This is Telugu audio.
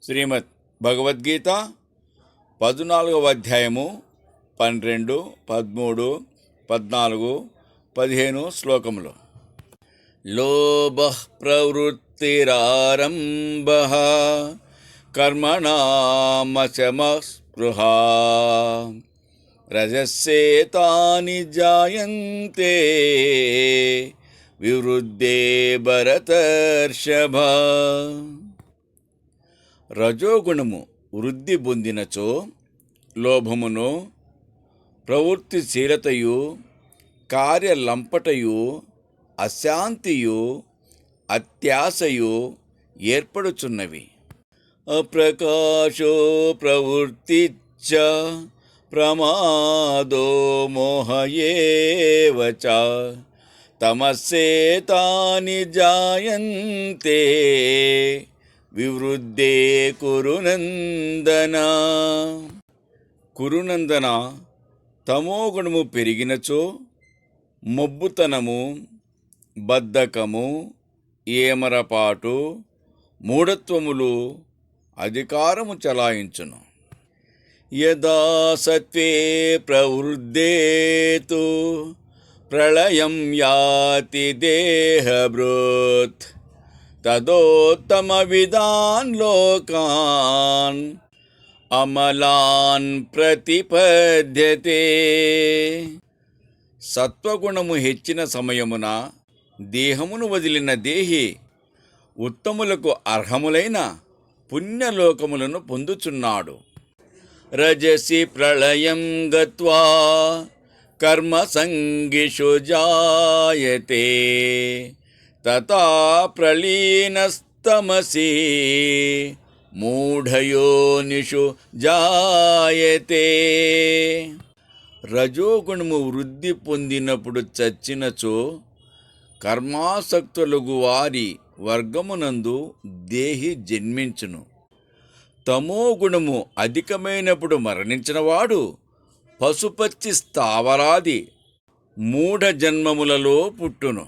శ్రీమద్ భగవద్గీత 14వ అధ్యాయము 12, 13, 14, 15 శ్లోకములు. లోభః ప్రవృత్తిరారంభః కర్మణామశమస్పృహా రజస్యేతాని జాయంతే వివృద్ధే భరతర్షభ. రజోగుణము వృద్ధి పొందినచో లోభమును, ప్రవృత్తిశీలతయు, కార్యలంపటయు, అశాంతియు, అత్యాశయు ఏర్పడుచున్నవి. అప్రకాశో ప్రవృత్తిచ్చ ప్రమాదో మోహయేవ చ తమస్సేతాని జాయంతే వివృద్ధే కురునందన. కురునందన, తమోగుణము పెరిగినచో మొబ్బుతనము, బద్ధకము, ఏమరపాటు, మూఢత్వములు అధికారము చలాయించును. యదా సత్వే ప్రవృద్ధేతు ప్రళయం యాతి దేహభృత్ తదోత్తమ విదాన్ లోకాన్ అమలాన్ ప్రతిపద్యతే. సత్వగుణము హెచ్చిన సమయమున దేహమును వదిలిన దేహి ఉత్తములకు అర్హములైన పుణ్యలోకములను పొందుచున్నాడు. రజసి ప్రళయం గత్వా కర్మసంగిషు జాయతే తతా ప్రలీనస్తమసి మూఢయోనిషు జాయతే. రజోగుణము వృద్ధి పొందినప్పుడు చచ్చినచో కర్మాసక్తులకు వారి వర్గమునందు దేహి జన్మించును. తమోగుణము అధికమైనప్పుడు మరణించినవాడు పశుపక్షి స్థావరాది మూఢ జన్మములలో పుట్టును.